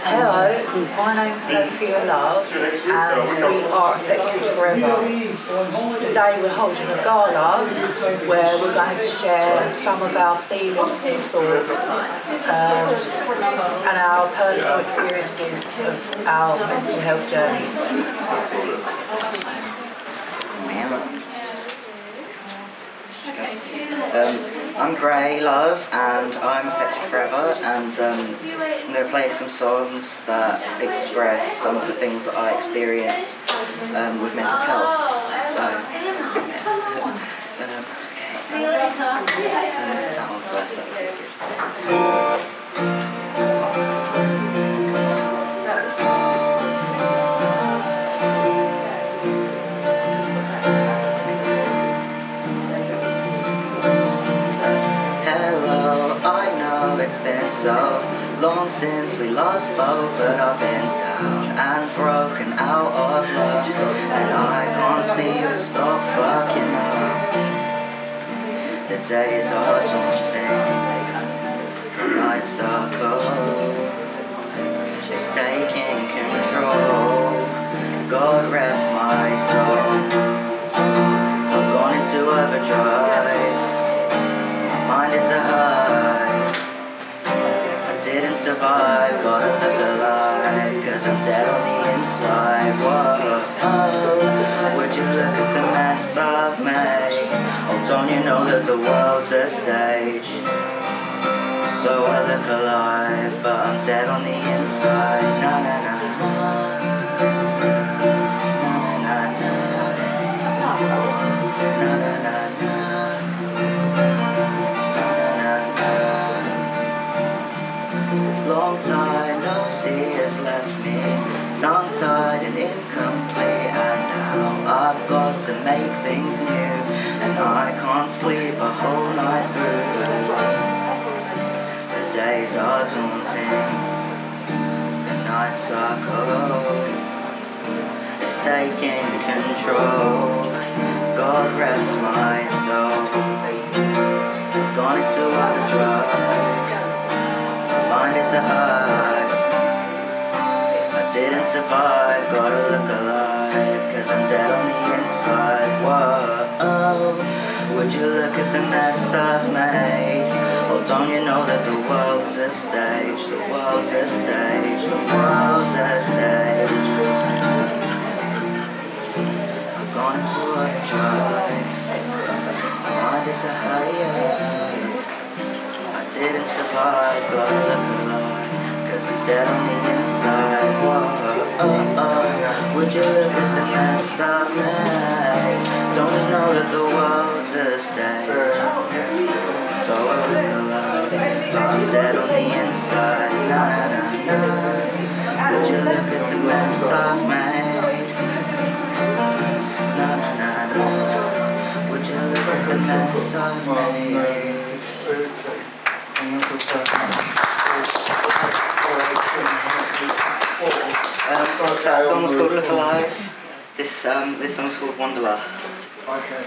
Hello, my name's Sophia Love and we are Affected Forever. Today we're holding a gala where we're going to share some of our feelings and thoughts and our personal experiences of our mental health journeys. I'm Gray Love and I'm Affected Forever, and I'm going to play some songs that express some of the things that I experience with mental health. So, that one first, that would be good. It's been so long since we last spoke, but I've been down and broken out of love, and I can't seem to stop fucking up. The days are daunting, the nights are cold, it's taking control. God rest my soul. I've gone into overdrive, my mind is a high. Didn't survive, gotta look alive, cause I'm dead on the inside. Whoa, would you look at the mess I've made? Oh, don't you know that the world's a stage? So I look alive, but I'm dead on the inside. Na na na na na na na. Long time no see has left me tongue-tied and incomplete, and now I've got to make things new, and I can't sleep a whole night through. The days are daunting, the nights are cold, it's taking control. God rest my soul. I've gone into overdrive, mine is a high. I didn't survive, gotta look alive, cause I'm dead on the inside. Whoa, would you look at the mess I've made? Oh, don't you know that the world's a stage? The world's a stage, the world's a stage. I've gone into overdrive, my mind is a high. Didn't survive, gotta look alive, cause I'm dead on the inside. Whoa, would you look at the mess I've made? Don't you know that the world's a stage? So I look alive, but I'm dead on the inside. Na na na. Would you look at the mess I've made? Na na na na. Would you look at the mess I've made? That song was called Look Alive. This song's called Wanderlust. Okay.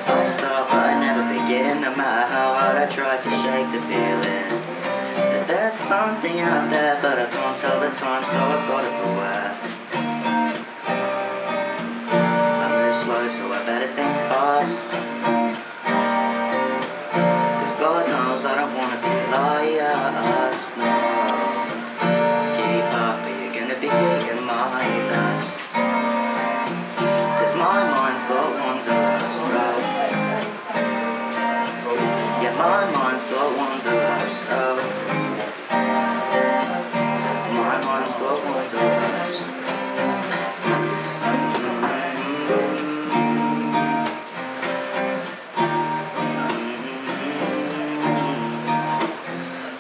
I start but I never begin, no matter how hard I try to shake the feeling that there's something out there, but I can't tell the time, so I've got to beware. Slow, so I better think fast, cause God knows I don't wanna be last. No, keep up or you're gonna be eating my dust, cause my mind's got wanderlust. Oh, yeah, my mind's got wanderlust. Oh, my mind's got wanderlust.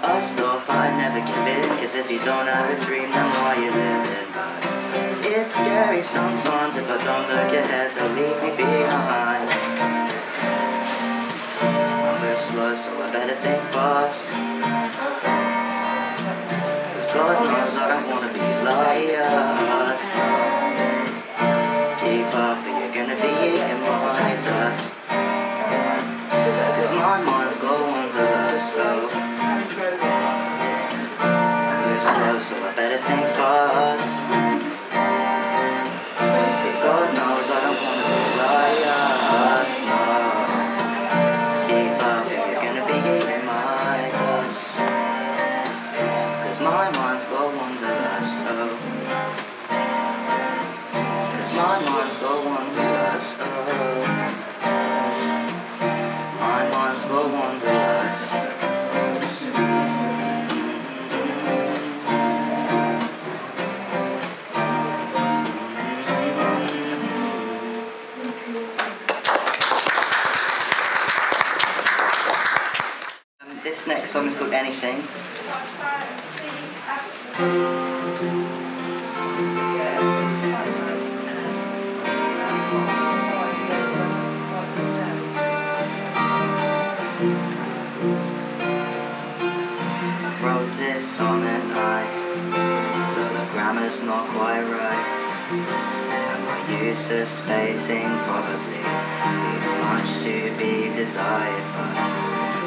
I stop, I never give in, cause if you don't have a dream, then why you living? But it's scary sometimes, if I don't look ahead, they'll leave me behind. I move slow, so I better think fast, cause God knows I don't wanna be last. Keep up or you're gonna so I better think fast. Cause God knows I don't wanna be biased, no. Keep up, you're gonna be eating my dust. Cause my mind's got wanderlust, oh. Cause my mind's got wanderlust, oh. My mind's got wanderlust. This next song is called Anything. I wrote this song at night, so the grammar's not quite right, and my use of spacing probably leaves much to be desired, but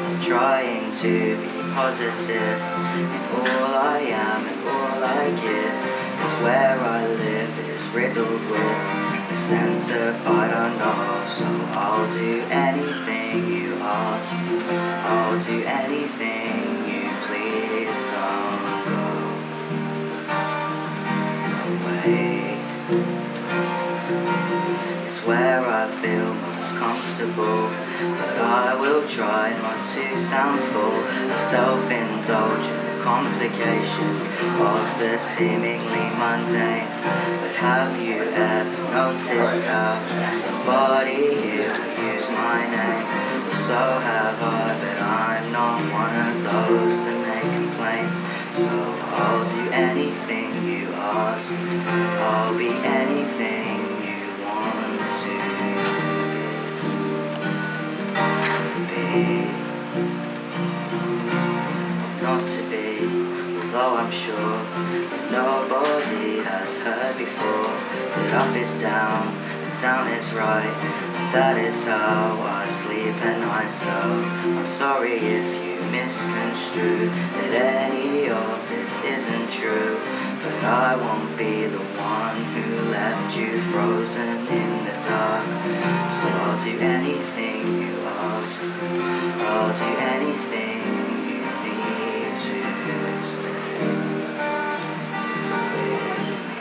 I'm trying to be positive in all I am and all I give, cause where I live is riddled with a sense of I don't know. So I'll do anything you ask, I'll do anything you please, don't go away. It's where I feel most comfortable, but I will try not to sound full of self-indulgent complications of the seemingly mundane. But have you ever noticed how your body here will use my name? Well, so have I, but I'm not one of those to make complaints. So I'll do anything you ask, I'll be anything you want to be, not to be. Although I'm sure that nobody has heard before that up is down and down is right, and that is how I sleep at night. So I'm sorry if you misconstrue that any of this isn't true, but I won't be the one who left you frozen in the dark. So I'll do anything you ask, I'll do anything you need to stay with me.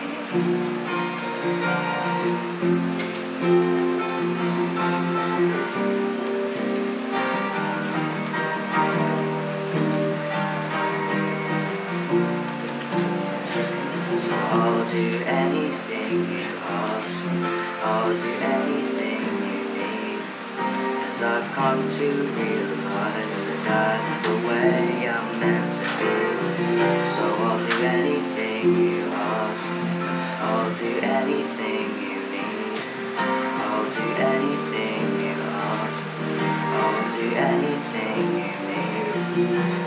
So I'll do anything you ask, I'll do anything you need, as I've come to realize that that's the way I'm meant to be. So I'll do anything you ask, I'll do anything you need, I'll do anything you ask, I'll do anything you need,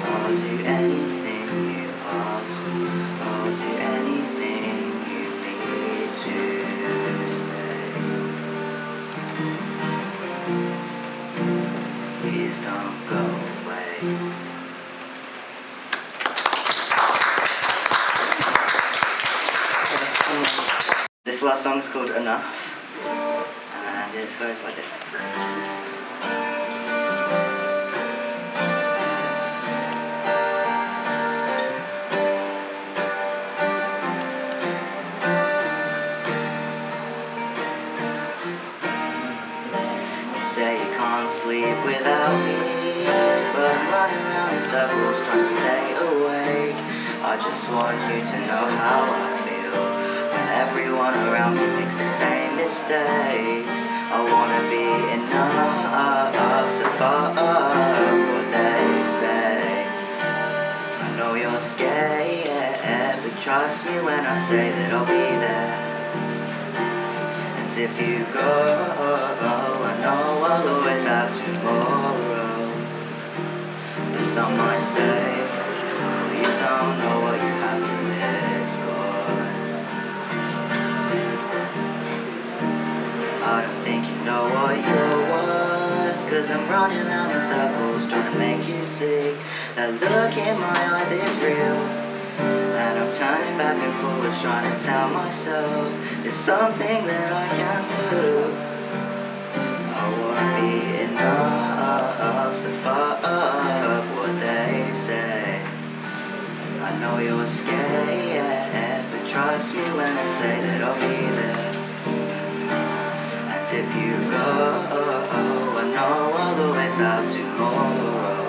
I'll do anything you ask, I'll do anything you need to stay. Please don't go away. This last song is called Enough, and it goes like this. Say you can't sleep without me, but I'm running around in circles trying to stay awake. I just want you to know how I feel when everyone around me makes the same mistakes. I wanna be enough, so fuck what they say. I know you're scared, but trust me when I say that I'll be there. And if you go, I know I'll always have tomorrow. But some might say, well, you don't know what you have till it's gone. I don't think you know what you're worth, cause I'm running around in circles trying to make you see that look in my eyes is real. And I'm turning back and forward trying to tell myself there's something that I can do. I wanna be enough, so fuck what they say. I know you're scared, but trust me when I say that I'll be there. And if you go, I know I'll always have tomorrow.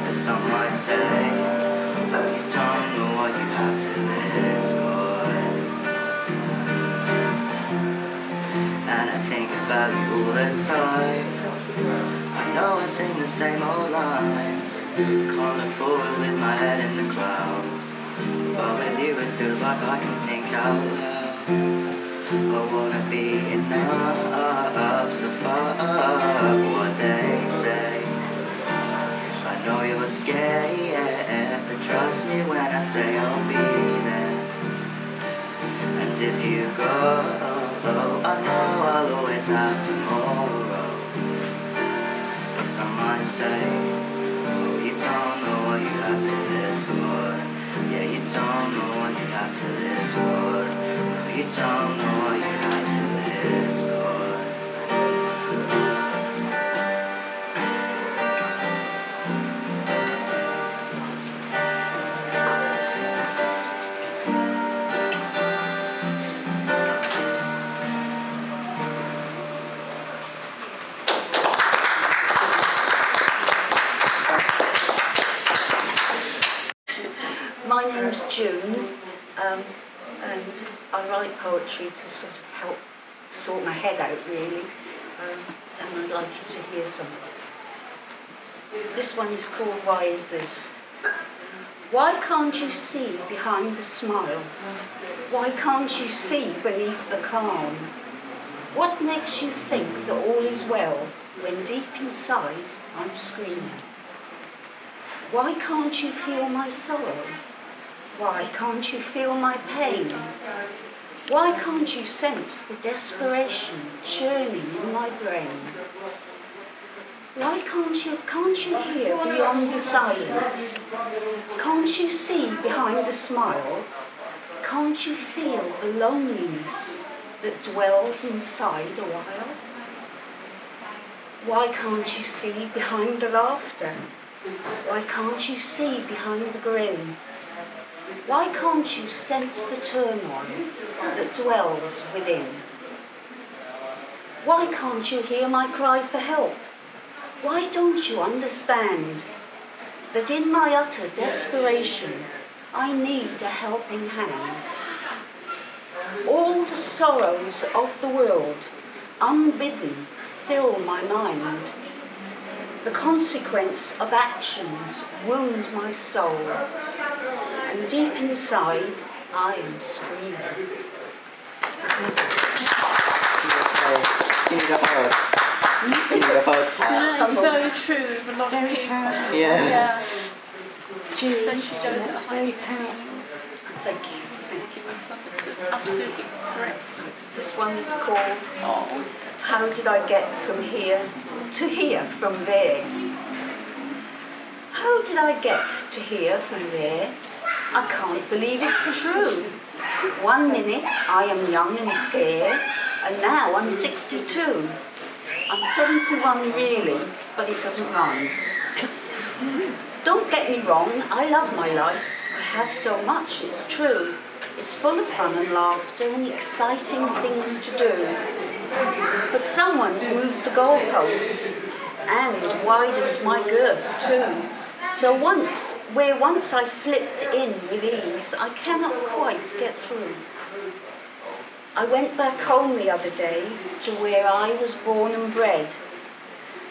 As some might say, but you don't know what you have till it's gone. And I think about you all the time. I know I sing the same old lines. Can't look forward with my head in the clouds. But with you it feels like I can think out loud. I wanna be enough, so fuck what they say. I know you're scared, but trust me when I say I'll be there. And if you go, I know I'll always have tomorrow. But some might say, oh, you don't know what you have till it's gone. Yeah, you don't know what you have till it's gone. No, you don't know what you have till it's gone. My name's June, and I write poetry to sort of help sort my head out, really, and I'd like you to hear some. This one is called Why Is This? Why can't you see behind the smile? Why can't you see beneath the calm? What makes you think that all is well when deep inside I'm screaming? Why can't you feel my sorrow? Why can't you feel my pain? Why can't you sense the desperation churning in my brain? Why can't you hear beyond the silence? Can't you see behind the smile? Can't you feel the loneliness that dwells inside a while? Why can't you see behind the laughter? Why can't you see behind the grin? Why can't you sense the turmoil that dwells within? Why can't you hear my cry for help? Why don't you understand that in my utter desperation I need a helping hand? All the sorrows of the world, unbidden, fill my mind. The consequence of actions wound my soul, and deep inside I am screaming. It's so true with a lot of people. Yes. Especially those that find it Thank you. misunderstood. Absolutely correct. This one is called Oh. How Did I Get From Here to Here From There? How did I get to here from there? I can't believe it's true. 1 minute I am young and fair, and now I'm 62. I'm 71 really, but it doesn't rhyme. Don't get me wrong, I love my life. I have so much, it's true. It's full of fun and laughter and exciting things to do. But someone's moved the goalposts and widened my girth too. So where once I slipped in with ease, I cannot quite get through. I went back home the other day to where I was born and bred,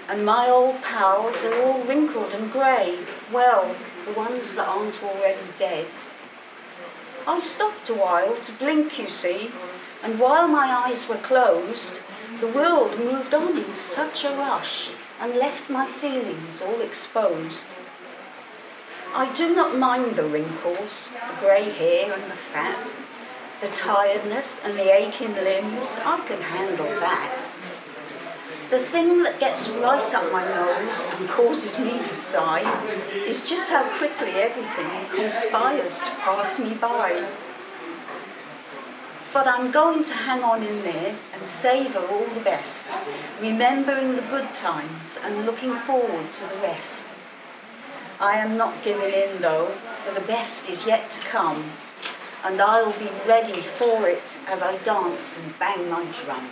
and my old pals are all wrinkled and grey, well, the ones that aren't already dead. I stopped a while to blink, you see, and while my eyes were closed, the world moved on in such a rush and left my feelings all exposed. I do not mind the wrinkles, the grey hair and the fat, the tiredness and the aching limbs. I can handle that. The thing that gets right up my nose and causes me to sigh is just how quickly everything conspires to pass me by. But I'm going to hang on in there and savour all the best, remembering the good times and looking forward to the rest. I am not giving in though, for the best is yet to come, and I'll be ready for it as I dance and bang my drum.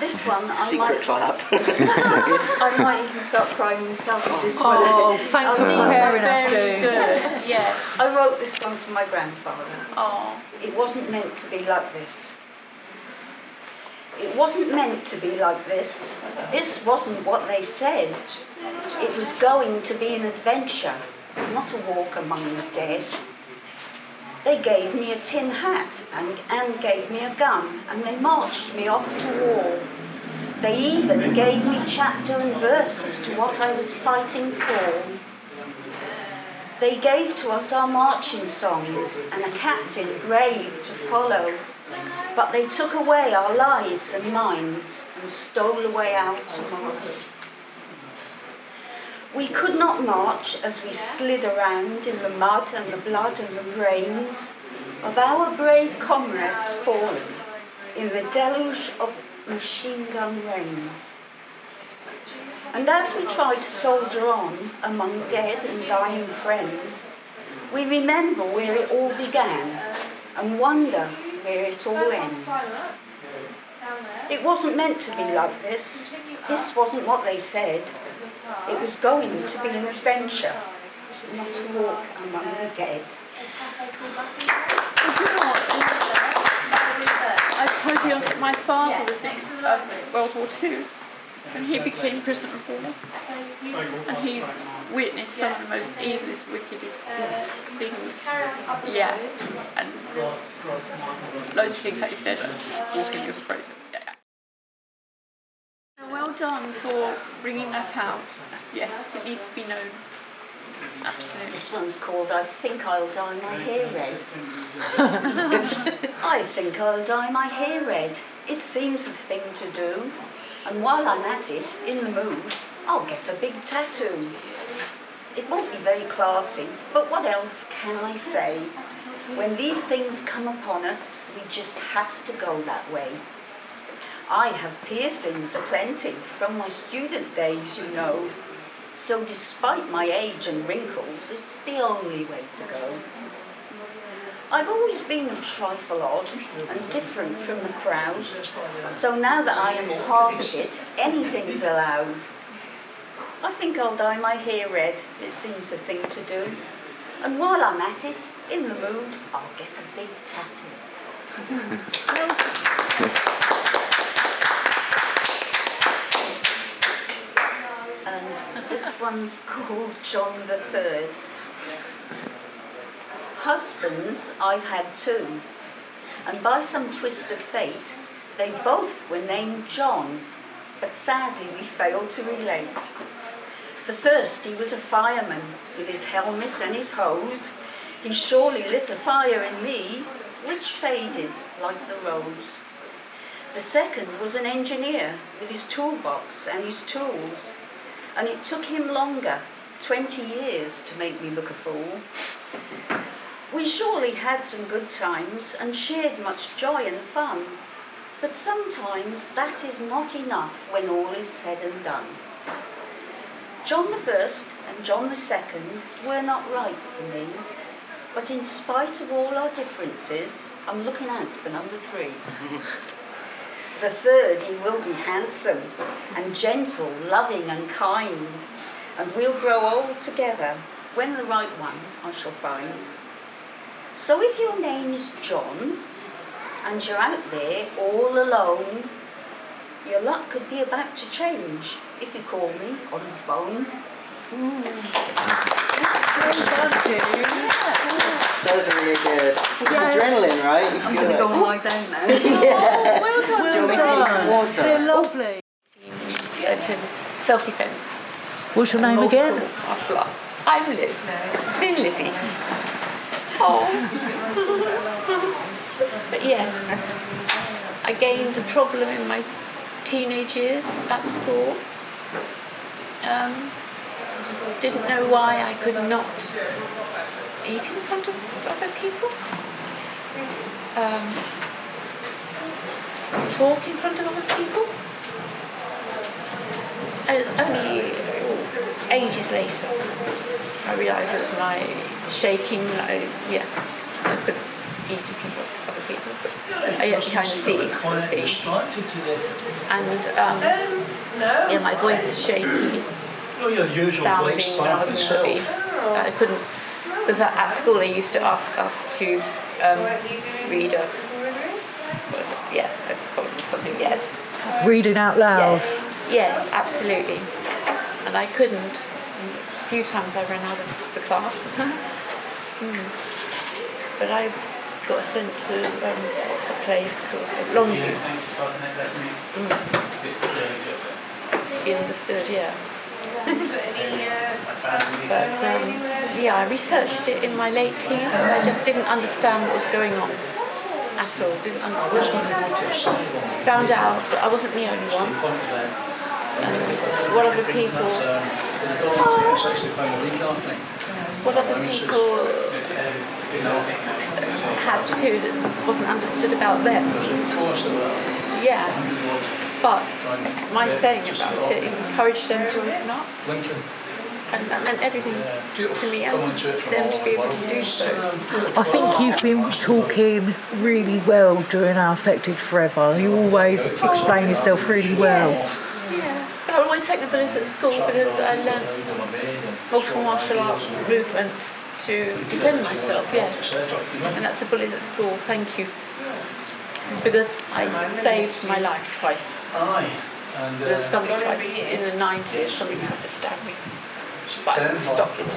This one, Secret clap. I might even start crying myself with this one. Oh, thanks for preparing us, Very June. good. Yes. I wrote this one for my grandfather. Oh. It wasn't meant to be like this. It wasn't meant to be like this. This wasn't what they said. It was going to be an adventure, not a walk among the dead. They gave me a tin hat and gave me a gun, and they marched me off to war. They even gave me chapter and verse as to what I was fighting for. They gave to us our marching songs and a captain brave to follow, but they took away our lives and minds and stole away our tomorrow. We could not march as we slid around in the mud and the blood and the brains of our brave comrades fallen in the deluge of machine gun rains. And as we try to soldier on among dead and dying friends, we remember where it all began and wonder where it all ends. It wasn't meant to be like this. This wasn't what they said. It was going to be an adventure, not a walk among the dead. I told you that my father was in World War II, and he became prisoner of war, and he witnessed some of the most evilest, wickedest things. Yeah, and loads of things that he said, walking your throat. Yeah. Well done for bringing that out. Yes, it needs to be known. Absolutely. This one's called I Think I'll Dye My Hair Red. I think I'll dye my hair red. It seems the thing to do. And while I'm at it, in the mood, I'll get a big tattoo. It won't be very classy, but what else can I say? When these things come upon us, we just have to go that way. I have piercings aplenty from my student days, you know. So despite my age and wrinkles, it's the only way to go. I've always been a trifle odd and different from the crowd, so now that I am past it, anything's allowed. I think I'll dye my hair red, it seems the thing to do. And while I'm at it, in the mood, I'll get a big tattoo. And this one's called John the Third. Husbands I've had two, and by some twist of fate, they both were named John, but sadly we failed to relate. The first, he was a fireman, with his helmet and his hose. He surely lit a fire in me, which faded like the rose. The second was an engineer, with his toolbox and his tools, and it took him longer, 20 years, to make me look a fool. We surely had some good times and shared much joy and fun, but sometimes that is not enough when all is said and done. John the First and John the Second were not right for me, but in spite of all our differences, I'm looking out for number 3. The third, he will be handsome and gentle, loving and kind, and we'll grow old together when the right one I shall find. So if your name is John, and you're out there all alone, your luck could be about to change if you call me on the phone. Those are really good. It's adrenaline, right? You I'm feel going to it. go and lie down now. Yeah. Well done. Do you want me to use some water? They're lovely. Self-defence. What's your name again? Martial arts. I'm Liz. Been Lizzie. Oh. But yes, I gained a problem in my teenage years at school. Didn't know why I could not eat in front of other people. Talk in front of other people. And it was only ages later I realised it was my shaking. I couldn't eat in front of other people. I get behind the scenes sort of thing. And my voice shaky, sounding when I was in the movie. I couldn't, because at school they used to ask us to read a, what was it? Yeah, something, yes. Reading out loud? Yes, absolutely. And I couldn't. A few times I ran out of the class. But I got sent to, what's a place called Longview. To be understood, yeah. But I researched it in my late teens. I just didn't understand what was going on at all. Didn't understand. Found out that I wasn't the only one. And one of the people had too that wasn't understood about them. Yeah. But my saying about it encouraged them to open up. And that meant everything to me and to them to be able to do so. I think you've been talking really well during our Affected Forever. You always explain yourself really well. Yes, yeah. But I always take the bullies at school because I learned multiple martial art movements to defend myself, yes. And that's the bullies at school, thank you. Because I saved my life twice. Because somebody tried to, in the 90s, somebody tried to stab me. But I stopped them.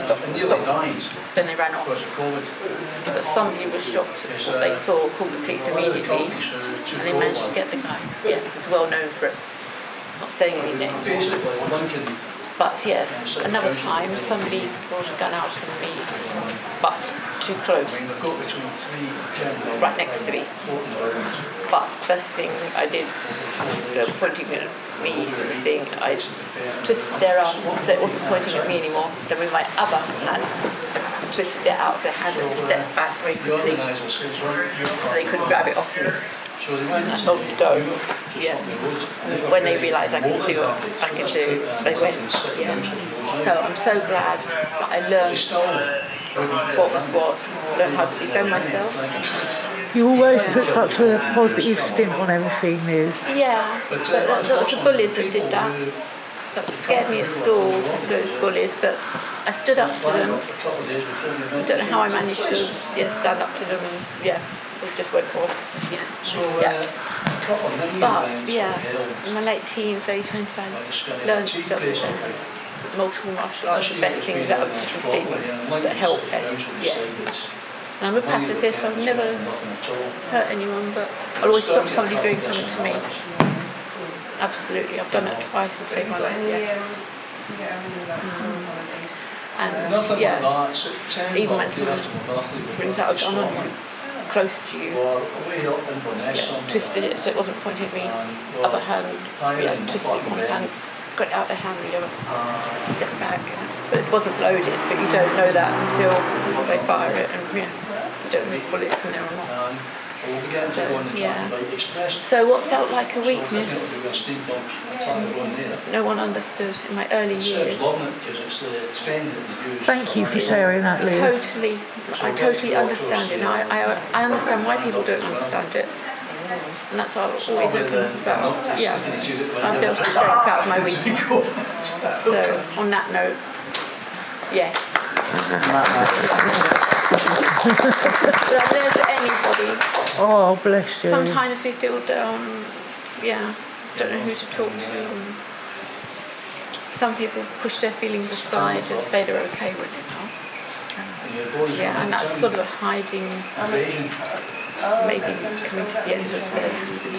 Then they ran off. But somebody was shocked at what they saw, called the police immediately, and they managed to get the guy. Yeah, it's well known for it. Not saying any names. But yeah, another time somebody brought a gun out on me, but too close, right next to me. But first thing I did, pointing at me sort of thing, I twisted their arm so it wasn't pointing at me anymore. Then with my other hand, twisted it out of their hand and stepped back very quickly so they couldn't grab it off me. And I told them to go. Yeah. And when they realised I could do what I could do, they went. Yeah. So I'm so glad that I learned what was what, learned how to defend myself. You always put such a positive stint on everything, Liz. Yeah, but that was the bullies that did that. That scared me at school, those bullies, but I stood up to them. I don't know how I managed to stand up to them and it just went off. Yeah. But in my late teens, early 20s, I learned self-defense. Multiple martial arts, the best things out of different things that help best, yes. And I'm a pacifist, so I've never hurt anyone, but I'll always stop somebody doing something to me. Absolutely, I've done it twice and saved my life, And even when someone brings out a gun on you, close to you, twisted it so it wasn't pointing at me, other hand, twisted it with one hand, got it out of the hand, step back. But it wasn't loaded, but you don't know that until they fire it, and you don't know if bullets in there or not. So what felt like a weakness, no one understood in my early years. Thank you for sharing that, Liz. I totally understand it. I understand why people don't understand it. And that's why I'm always open about, I'm built to strength out of my weakness. So, on that note, yes. But I'm there for anybody. Oh, bless you. Sometimes we feel down, don't know who to talk to. And some people push their feelings aside and say they're okay with it now. And that's sort of a hiding, maybe coming to the end of the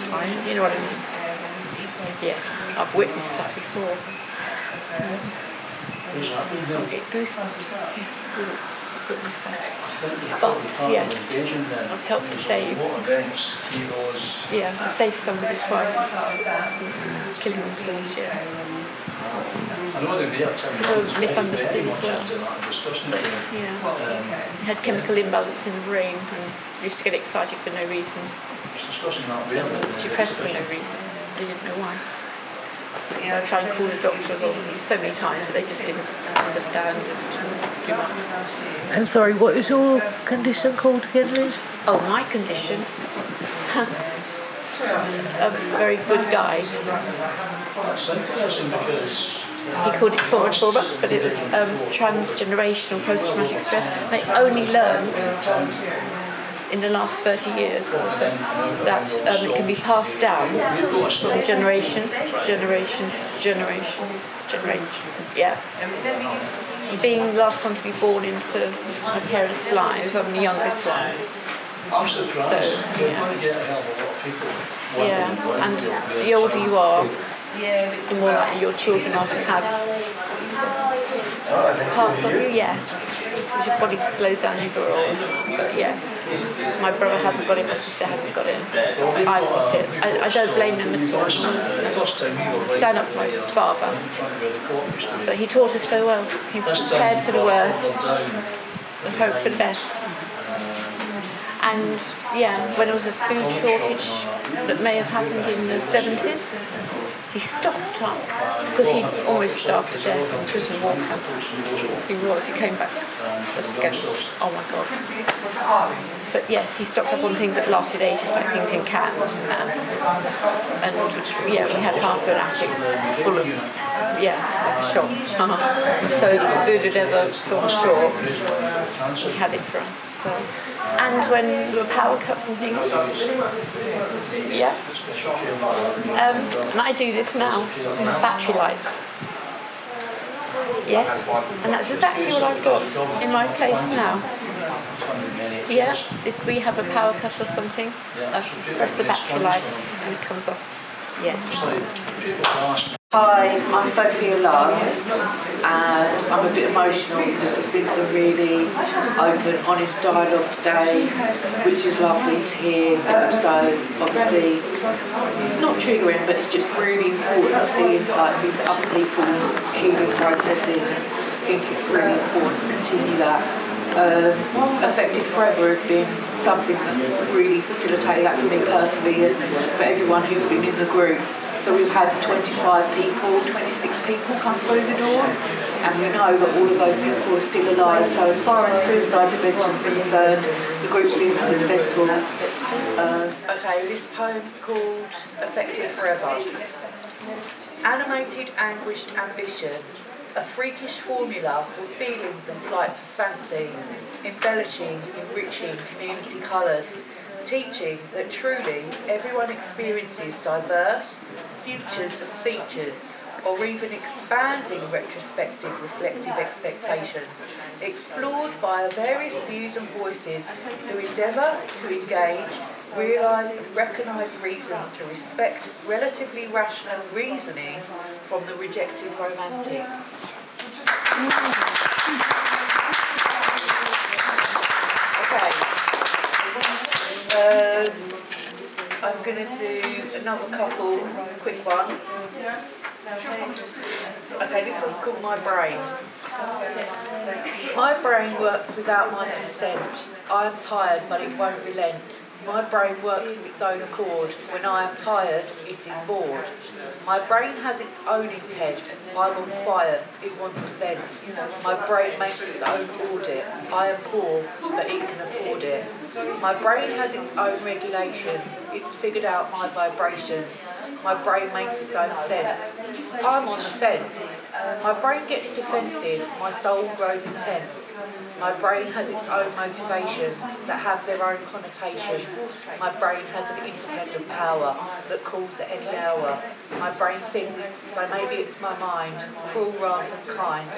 time, you know what I mean? Yes, I've witnessed that before. I'll get goosebumps. goodness sakes. But yes, I've helped to save. Yeah, I've saved somebody twice. Killing themselves, yeah. So misunderstood as well. But, yeah, he had chemical imbalance in the brain and used to get excited for no reason. Depressed for no reason. They didn't know why. I tried and call the doctors on so many times, but they just didn't understand too much. I'm sorry, what is your condition called again, Liz? Oh, my condition? A very good guy. He called it trauma, but it was transgenerational post-traumatic stress. They only learned in the last 30 years or so that it can be passed down from generation. Yeah. Being the last one to be born into my parents' lives, I'm the youngest one. So, yeah, and the older you are, the more likely your children are to have parts of you, because your body slows down as you grow old. But yeah, my brother hasn't got it, my sister hasn't got it. I've got it. I don't blame them at all. Stand up for my father. But he taught us so well. He prepared for the worst and hoped for the best. And yeah, when there was a food shortage that may have happened in the 70s, he stopped up because he almost starved to death in prison war camp. He came back again. Oh my God. But yes, he stocked up on things that lasted ages, like things in cans and that. And yeah, we had half an attic full of, like a shop. So if the food had ever gone short, we had it for us. So, and when there were power cuts and things, and I do this now, battery lights. Yes, and that's exactly what I've got in my place now. Yeah, if we have a power cut or something, I press the battery light and it comes off. Yes. Hi, I'm Sophia Love, and I'm a bit emotional because there's been some really open, honest dialogue today, which is lovely to hear. Also, obviously, not triggering, but it's just really important to see insights into other people's healing processes. I think it's really important to continue that. Effective Forever has been something that's really facilitated that for me personally and for everyone who's been in the group. So we've had 26 people come through the doors, and we know that all of those people are still alive. So as far as suicide prevention is concerned, the group's been successful. Okay, this poem's called Effective Forever. Animated, anguished ambition, a freakish formula with feelings and flights of fancy, embellishing, enriching community colours, teaching that truly everyone experiences diverse futures and features, or even expanding retrospective reflective expectations, explored via various views and voices who endeavour to engage, realise and recognise reasons to respect relatively rational reasoning from the rejected romantics. Okay. I'm going to do another couple quick ones. Okay, this one's called My Brain. My brain works without my consent. I am tired, but it won't relent. My brain works of its own accord. When I am tired, it is bored. My brain has its own intent. I want quiet, it wants to vent. My brain makes its own audit. I am poor, but it can afford it. My brain has its own regulations. It's figured out my vibrations. My brain makes its own sense. I'm on the fence. My brain gets defensive. My soul grows intense. My brain has its own motivations that have their own connotations. My brain has an independent power that calls at any hour. My brain thinks, so maybe it's my mind, cruel rather than kind.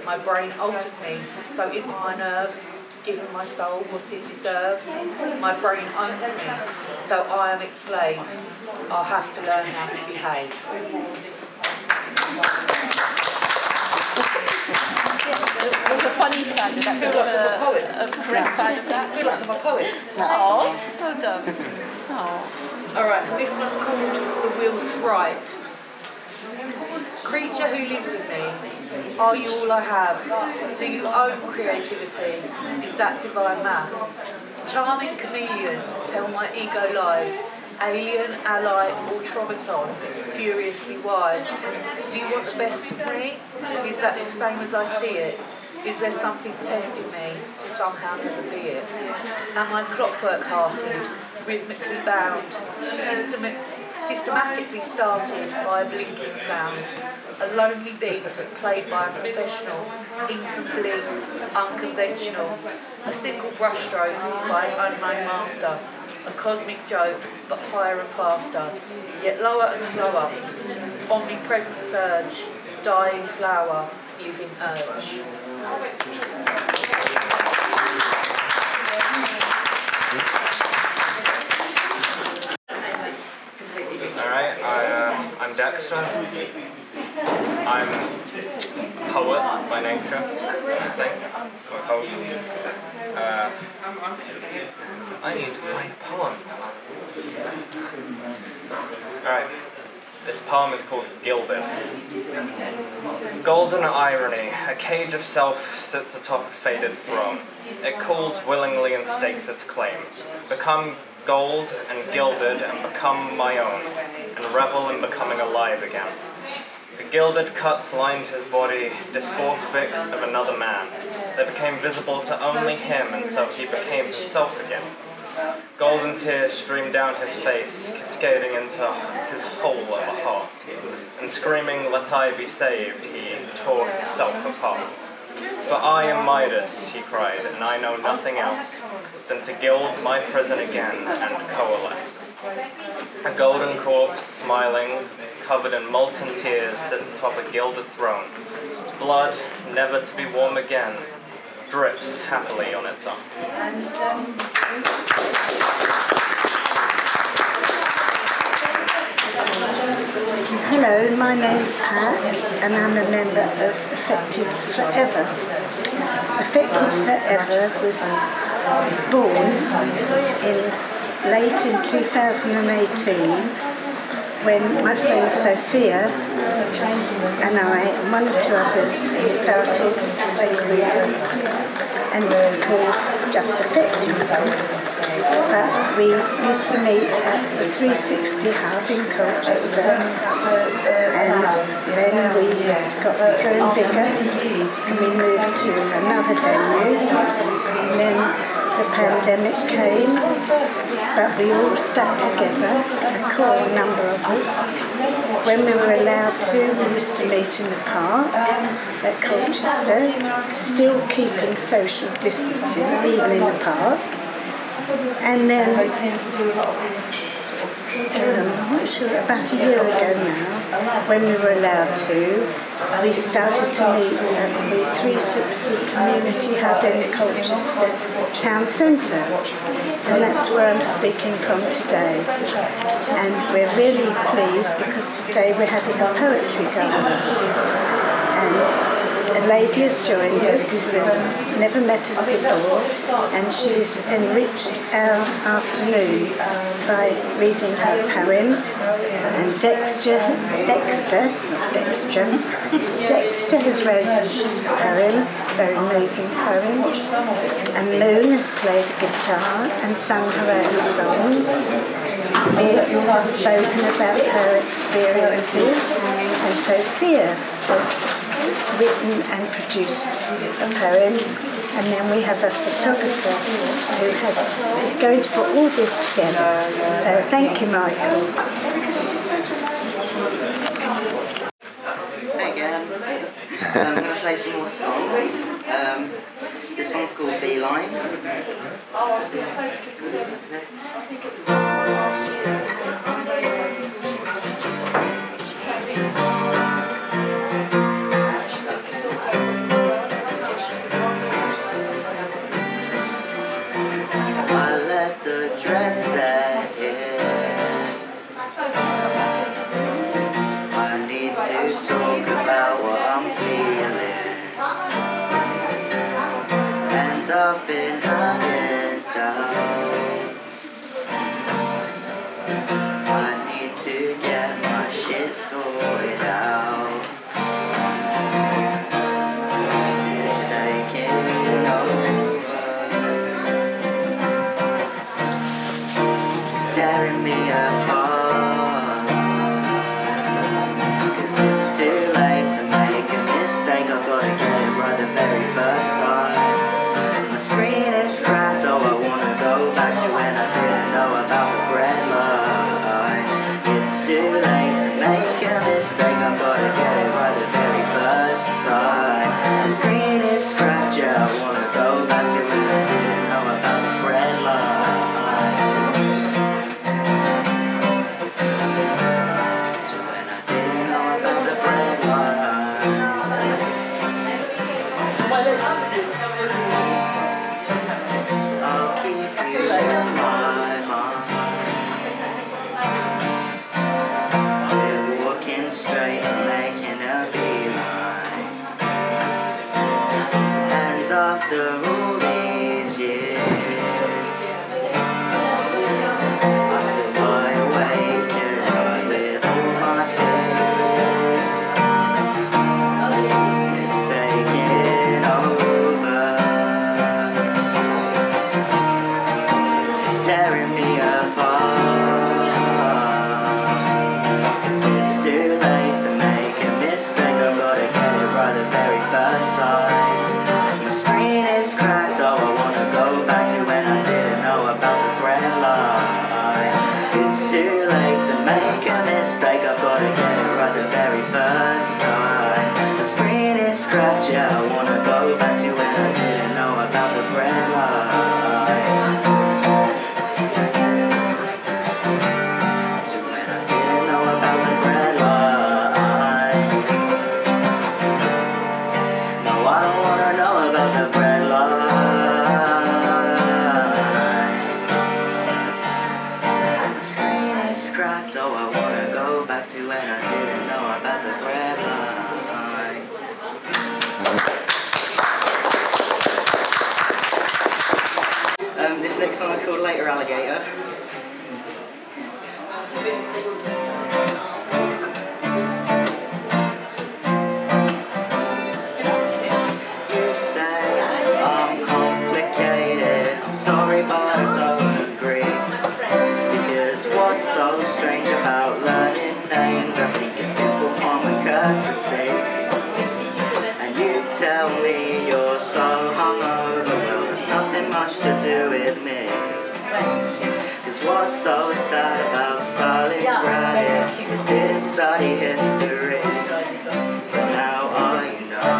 My brain alters me, so isn't my nerves giving my soul what it deserves? My brain owns me, so I am its slave. I'll have to learn how to behave. There's a funny side that Feel like I'm a poet. a correct side of that. I feel like I'm a poet. Oh, well done. Oh. Alright, and this one's called The Will to Write. Creature who lives with me, are you all I have? Do you own creativity? Is that divine math? Charming chameleon, tell my ego lies. Alien, ally, or automaton, furiously wise. Do you want the best of me? Is that the same as I see it? Is there something testing me to somehow never be it? Am I clockwork-hearted, rhythmically bound, systematically started by a blinking sound? A lonely beat played by a professional, incomplete, unconventional. A single brushstroke by an unknown master. A cosmic joke, but higher and faster, yet lower and slower. Omnipresent surge, dying flower, living urge. Alright, I'm Dexter. I'm a poet by nature, I think. Or a poet. I need to find a poem. Alright, this poem is called Gilded. Golden irony, a cage of self sits atop a faded throne. It calls willingly and stakes its claim. Become gold and gilded and become my own, and revel in becoming alive again. The gilded cuts lined his body, dysmorphic of another man. They became visible to only him, and so he became himself again. Golden tears streamed down his face, cascading into his whole of a heart. And screaming, "Let I be saved," he tore himself apart. "For I am Midas," he cried, "and I know nothing else than to gild my prison again and coalesce." A golden corpse, smiling, covered in molten tears, sits atop a gilded throne. Blood, never to be warm again, drips happily on its own. Hello, my name's Pat and I'm a member of Affected Forever. Affected Forever was born late in 2018 when my friend Sophia and I and one or two others started a group, and it was called Just Affected. But we used to meet at the 360 Hub in Colchester, and then we got bigger and bigger, and we moved to another venue, and then the pandemic came, but we all stuck together, a core number of us. When we were allowed to, we used to meet in the park at Colchester, still keeping social distancing, even in the park. And then, about a year ago now, when we were allowed to, we started to meet at the 360 Community Hub in the Colchester Town Centre, and that's where I'm speaking from today. And we're really pleased because today we're having a poetry gala, and a lady has joined us who has never met us before, and she's enriched our afternoon by reading her poems. And Dexter has read a poem, very moving poem. And Moon has played a guitar and sung her own songs. Liz has spoken about her experiences, and Sophia has written and produced a poem, and then we have a photographer who is going to put all this together. So thank you, Michael. Hey again. I'm going to play some more songs. This one's called Beeline. I let the dread set in. I need to talk about what I'm feeling. and I've been having doubts. I need to get my shit sorted out. It's taking over. It's tearing me apart. 'Cause it's too late to make a mistake. I've got to get it right the very first time. My screen is cracked, oh I wanna go back to when I didn't know about the bread line. It's too late to make a mistake, I've got to get it right the very first time. My screen is cracked, yeah, I wanna go back to when I didn't know about the bread line. To when I didn't know about the bread line. I'll keep you in my mind. We're walking straight and making a beeline. And after all these years, I still lie awake at night with all my fears. It's taking over. It's tearing me apart. 'Cause it's too late to make a mistake. I've got to get it right the very first time. My screen is cracked, oh I wanna go back to when I didn't know about the bread line. It's too late to make a mistake. I've got to get it right the very first time. The screen is cracked, yeah, I wanna go back to when I didn't know about the bread line. To when I didn't know about the bread line. No, I don't wanna know about the bread line. The screen is cracked, oh I wanna go back to when I didn't know about the bread line. This next song is called Later Alligator. You say I'm complicated, I'm sorry but I don't agree. Because what's so strange about learning names? I think it's simple common courtesy. And you tell me you're so hungover, well there's nothing much to do with me. Cause what's so sad about Stalingrad if you didn't study history? But now I know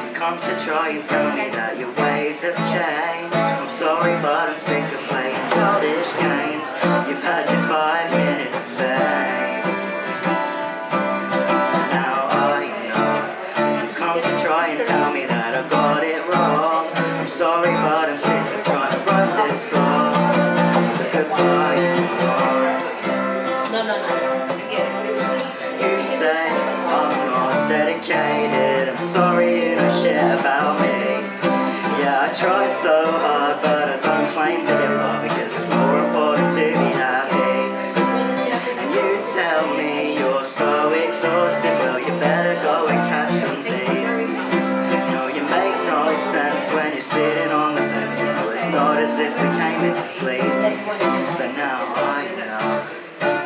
you've come to try and tell me that your ways have changed. I'm sorry but I'm sick of playing childish games. You've had your 5 minutes of fame. Now I know you've come to try and tell me that I got it wrong. I'm sorry but I'm sick of trying to write this song. So goodbye so long. You say I'm not dedicated, I'm sorry you know shit about me. Yeah, I try so hard but I don't claim to get far because it's more important to be happy. And you tell me you're so exhausted, well you better go and catch some teas. No, you make no sense when you're sitting on the fence. You know it's not as if we came here to sleep. But now I know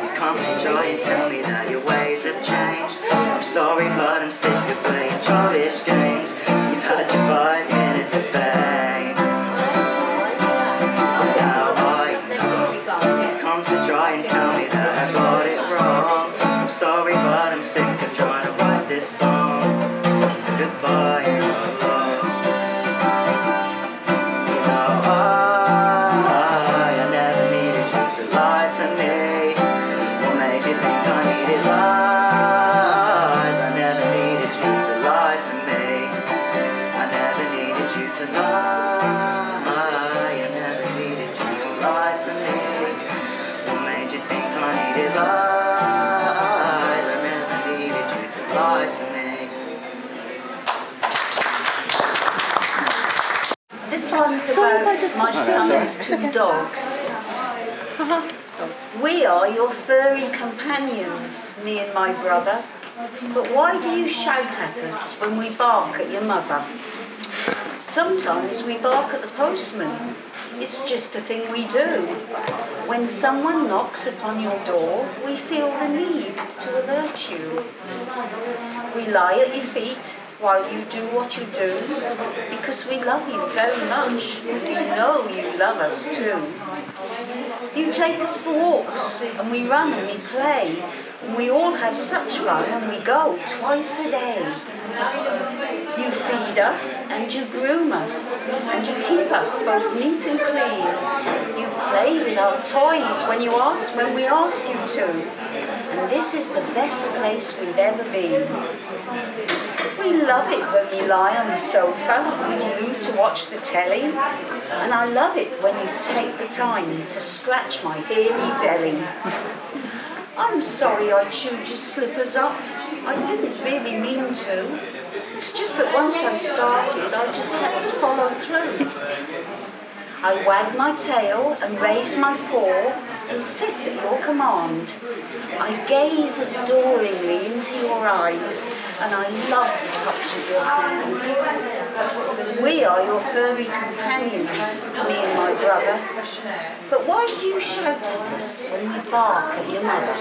you've come to try and tell me that your ways have changed. I'm sorry but I'm sick of playing childish games. You've had your 5 minutes of fame. Now I know you've come to try and tell me that I got it wrong. I'm sorry but I'm sick of trying to write this song. So goodbye so long. You know I never needed you to lie to me. Or make you think I needed lies. I never needed you to lie to me. one's about my son's two dogs. We are your furry companions, me and my brother. But why do you shout at us when we bark at your mother? Sometimes we bark at the postman. It's just a thing we do. When someone knocks upon your door, we feel the need to alert you. We lie at your feet while you do what you do, because we love you very much, and we know you love us too. You take us for walks, and we run and we play, and we all have such fun, and we go twice a day. You feed us, and you groom us, and you keep us both neat and clean. You play with our toys when we ask you to, and this is the best place we've ever been. We love it when we lie on the sofa and you to watch the telly, and I love it when you take the time to scratch my hairy belly. I'm sorry I chewed your slippers up. I didn't really mean to. It's just that once I started, I just had to follow through. I wag my tail and raise my paw and sit at your command. I gaze adoringly into your eyes, and I love the touch of your hand. We are your furry companions, me and my brother. But why do you shout at us when we bark at your mother?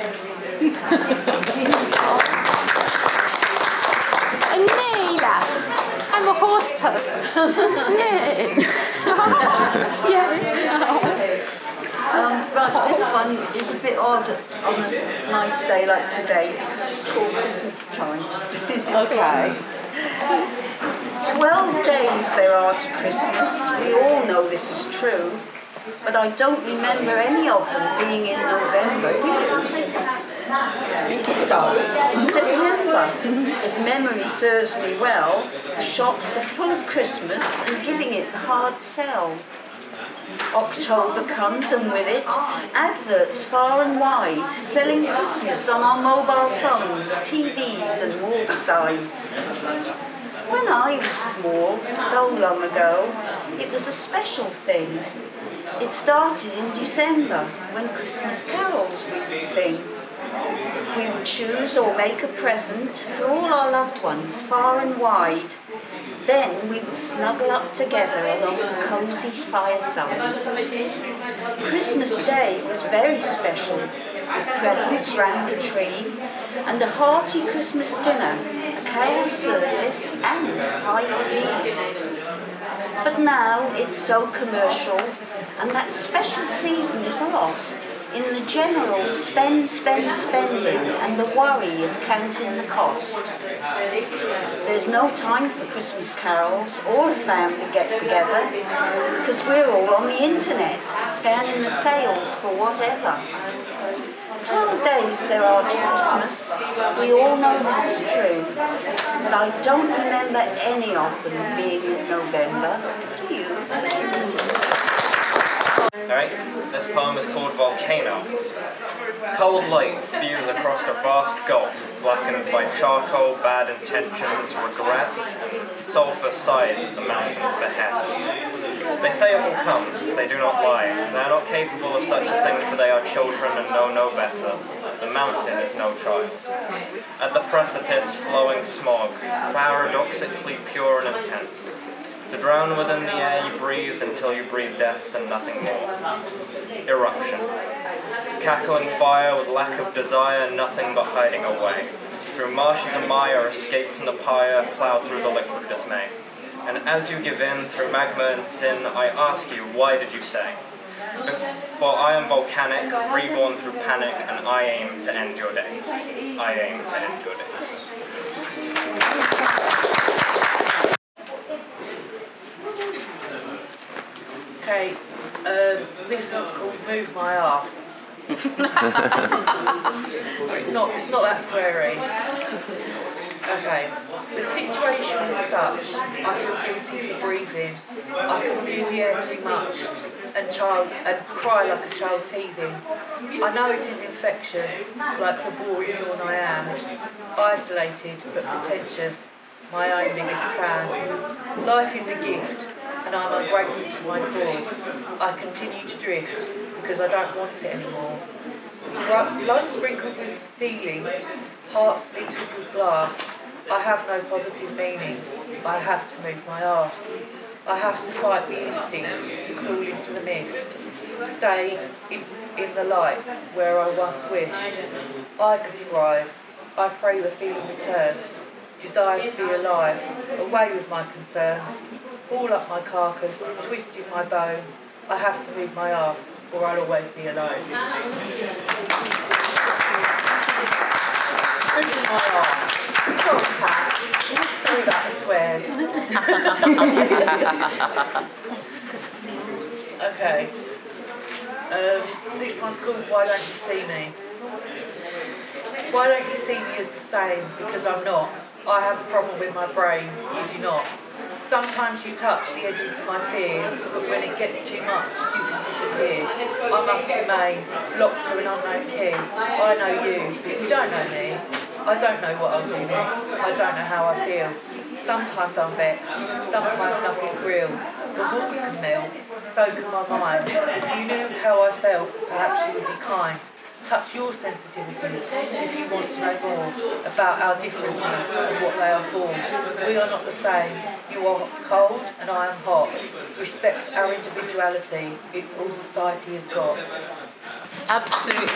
And me, lass, I'm a horse person. No. Yeah. Right, this one is a bit odd on a nice day like today because it's called Christmas time. Okay. 12 days there are to Christmas. We all know this is true, but I don't remember any of them being in November, do you? It starts in September. If memory serves me well, the shops are full of Christmas and giving it the hard sell. October comes, and with it, adverts far and wide, selling Christmas on our mobile phones, TVs and more besides. When I was small, so long ago, it was a special thing. It started in December, when Christmas carols we would sing. We would choose or make a present for all our loved ones far and wide. Then we would snuggle up together along the cosy fireside. Christmas Day was very special, with presents round the tree, and a hearty Christmas dinner, a carol service and high tea. But now it's so commercial, and that special season is lost in the general spending and the worry of counting the cost. There's no time for Christmas carols or a family get-together because we're all on the internet, scanning the sales for whatever. 12 days there are to Christmas. We all know this is true, but I don't remember any of them being in November. Do you? Alright, this poem is called Volcano. Cold light spews across a vast gulf, blackened by charcoal, bad intentions, regrets, and sulphur sighs at the mountain's behest. They say it will come, they do not lie. They are not capable of such a thing, for they are children and know no better. The mountain is no child. At the precipice, flowing smog, paradoxically pure and intent. To drown within the air you breathe until you breathe death and nothing more. Eruption. Cackling fire with lack of desire, nothing but hiding away. Through marshes and mire, escape from the pyre, plough through the liquid dismay. And as you give in through magma and sin, I ask you, why did you say? For I am volcanic, reborn through panic, and I aim to end your days. I aim to end your days. Okay, this one's called Move My Arse. it's not that sweary. Okay, the situation is such, I feel guilty for breathing. I consume the air too much and cry like a child teething. I know it is infectious, like the boring yawn I am. Isolated but pretentious, my own biggest fan. Life is a gift, and I'm ungrateful to my core. I continue to drift because I don't want it anymore. Blood sprinkled with feelings, hearts littered with glass. I have no positive meanings. I have to move my arse. I have to fight the instinct to crawl into the mist. Stay in the light where I once wished. I could thrive. I pray the feeling returns. Desire to be alive. Away with my concerns. All up my carcass, twisting my bones. I have to move my arse, or I'll always be alone. Moving my arse. Sorry, Pat. Sorry about the swears. Okay. This one's called Why Don't You See Me? Why don't you see me as the same? Because I'm not. I have a problem with my brain. You do not. Sometimes you touch the edges of my fears, but when it gets too much, you can disappear. I must remain locked to an unknown key. I know you, but you don't know me. I don't know what I'll do next. I don't know how I feel. Sometimes I'm vexed. Sometimes nothing's real. The walls can melt. So can my mind. If you knew how I felt, perhaps you would be kind. Touch your sensitivities if you want to know more about our differences and what they are for. We are not the same. You are cold and I am hot. Respect our individuality. It's all society has got. Absolutely.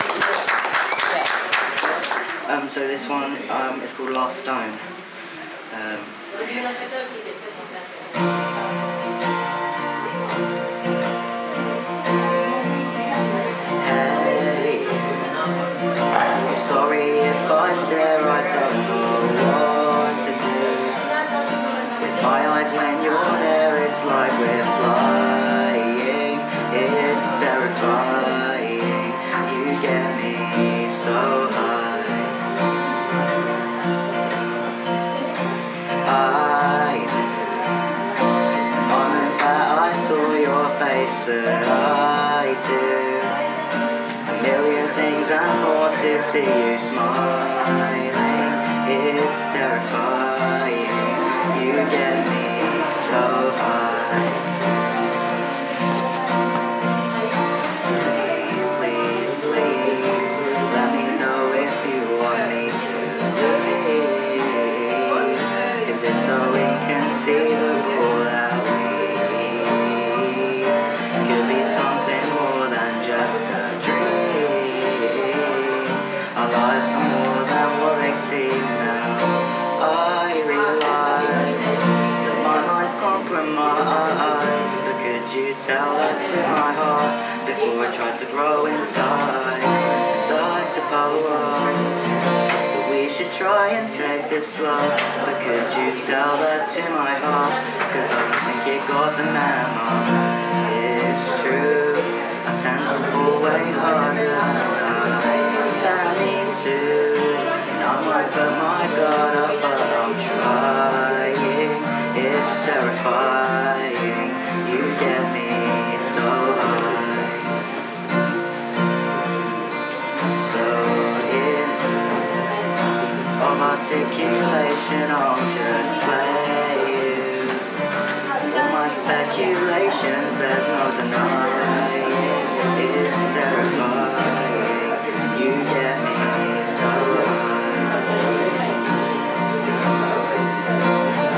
So this one is called Last Stone. I'm sorry if I stare, I don't know what to do. With my eyes when you're there, it's like we're flying. It's terrifying. You get me so high. I knew the moment that I saw your face that I do. A million things and more to see you smiling. It's terrifying. You get me so high. Please, please, please, let me know if you want me to leave. 'Cause it's so inconceivable that we could be something more than just a dream. Our lives are more than what they seem now. I realize that my mind's compromised, but could you tell that to my heart before it tries to grow inside? And I suppose that we should try and take this slow, but could you tell that to my heart? 'Cause I don't think it got the memo. It's true, I tend to fall way harder than I mean to. And I might put my guard up, but I'm trying. It's terrifying. You get me so high. So in of articulation, I'll just play you. All my speculations, there's no denying. It's terrifying. You get me so high.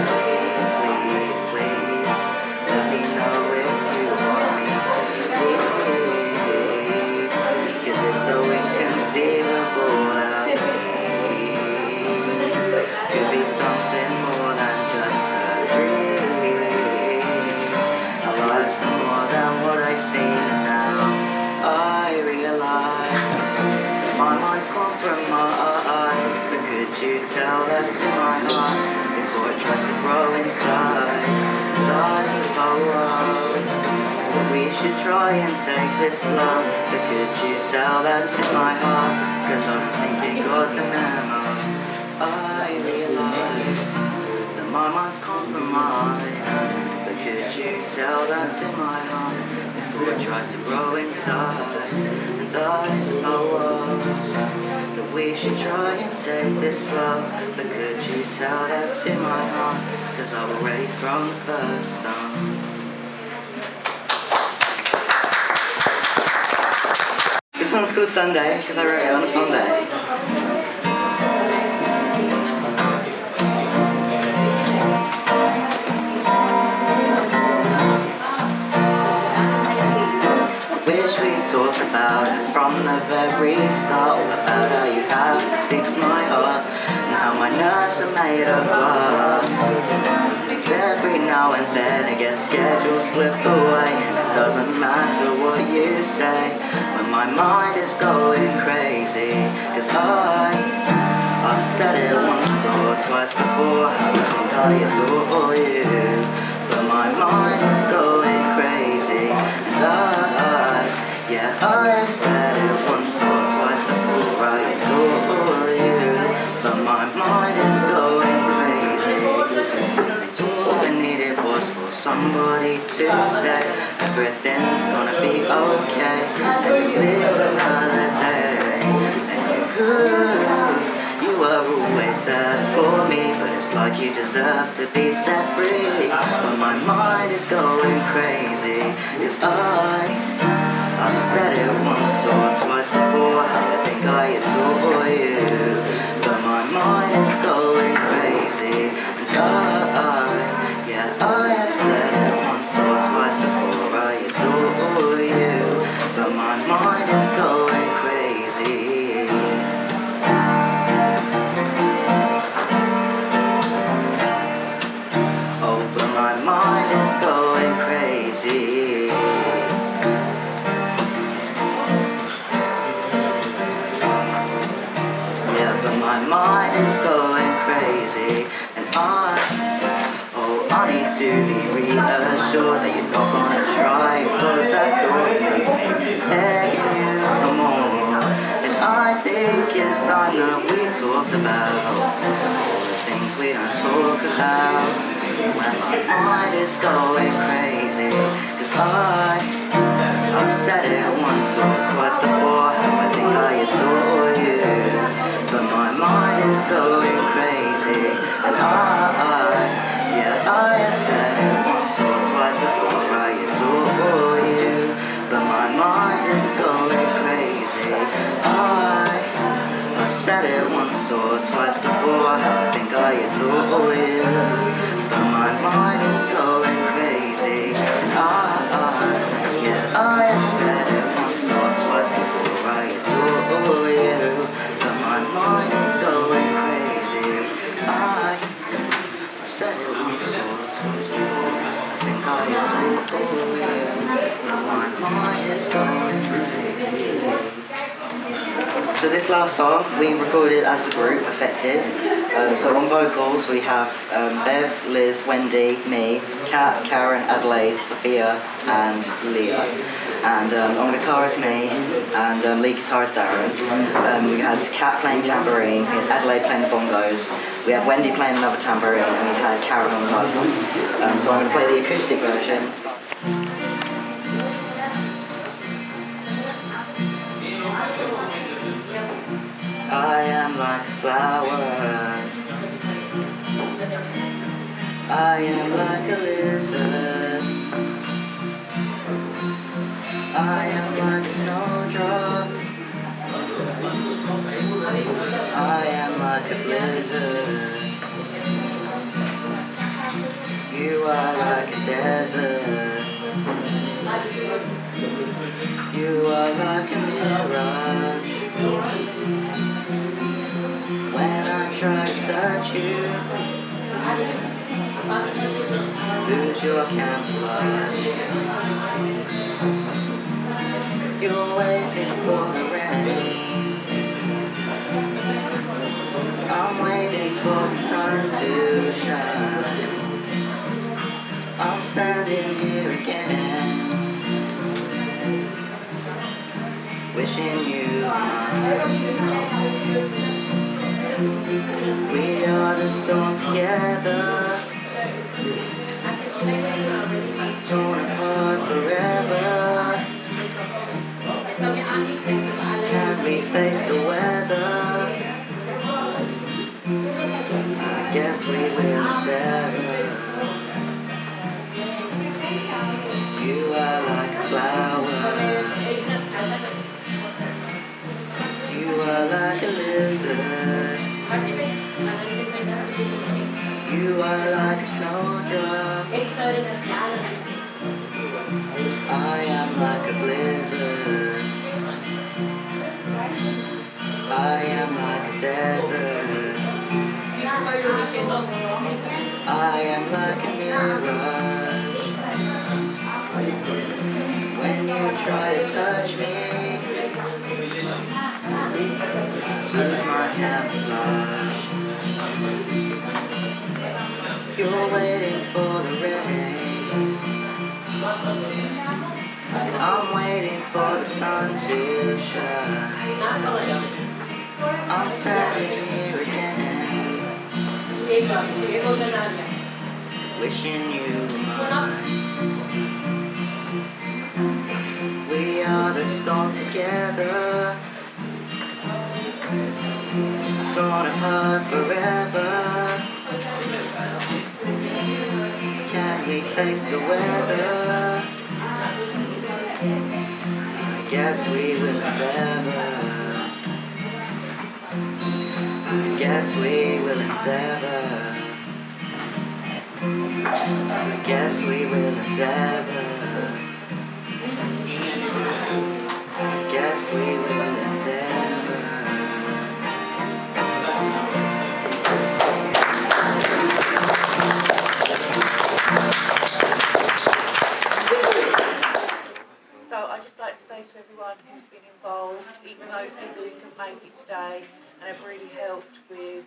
Please, please, please, let me know if you want me to leave. 'Cause it's so inconceivable that we could be something more than just a dream. Our lives are more than what I see now. I realize my mind's compromised, but could you tell that to my heart before it tries to grow in size? And I suppose that we should try and take this slow, but could you tell that to my heart? 'Cause I don't think it got the memo. I realize that my mind's compromised, but could you tell that to my heart before it tries to grow in size? And I suppose that we should try and take this slow, but could you tell that to my heart? 'Cause I've already thrown the first stone. song's called Sunday because I wrote it on a Sunday. Wish we talked about it from the very start, all about how you have to fix my heart and how my nerves are made of glass. Every now and then I get schedules slip away, and it doesn't matter what you say when my mind is going crazy. Cause I've said it once or twice before, how I think I adore you, but my mind is going crazy. And yeah, I've said it once or twice before, I adore you, but my mind is going crazy. All I needed was for somebody to say everything's gonna be okay, and you live another day. And you were always there for me, but it's like you deserve to be set free. But my mind is going crazy, cause I've said it once or twice before, how I think I adore you, but my mind is going crazy. And yeah, I have said it once or twice before, I adore you, but my mind is going crazy. Oh, but my mind is going crazy. Yeah, but my mind is going crazy, and I need to be reassured that you're not gonna try and close that door and make me begging you for more. And I think it's time that we talked about all the things we don't talk about when my mind is going crazy. Cause I've said it once or twice before, how I think I adore you, but my mind is going crazy. And yeah, I have said it once or twice before, I adore you, but my mind is going crazy. I've said it once or twice before, how I think I adore you, but my mind is going crazy. Yeah, I have said it once or twice before, I adore you, but my mind is going crazy. I've said it once or twice before, I think I adore you, but my mind is going crazy. So this last song we recorded as the group Affected. So on vocals we have Bev, Liz, Wendy, me, Kat, Karen, Adelaide, Sophia and Leah. And on guitar is me, and lead guitar is Darren. We had Kat playing tambourine, we had Adelaide playing the bongos, we had Wendy playing another tambourine, and we had Karen on xylophone. So I'm going to play the acoustic version. I am like a flower, I am like a lizard, I am like a snowdrop, I am like a blizzard, you are like a desert, you are like a mirage. When I try to touch you, lose your camouflage. You're waiting for the rain, I'm waiting for the sun to shine. I'm standing here again, wishing you were mine. We are the storm together, torn apart forever. Can we face the weather? I guess we will endeavor. You are like a flower, I am like a blizzard. I am like a desert. I am like a mirage. When you try to touch me, lose my camouflage. You're waiting for the rain, and I'm waiting for the sun to shine. I'm standing here again, wishing you were mine. We are the storm together, torn apart forever. Can we face the weather? I guess we will endeavor. I guess we will endeavor. I guess we will endeavor. I guess we will endeavor. So I'd just like to say to everyone who's been involved, even those people who couldn't make it today and have really helped with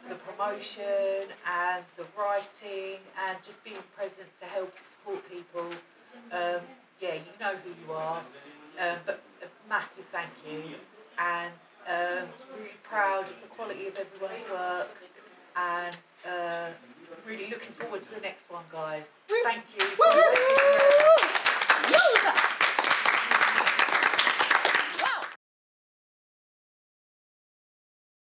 the promotion and the writing and just being present to help support people. Yeah, you know who you are, but a massive thank you, and really proud of the quality of everyone's work, and really looking forward to the next one, guys. Thank you.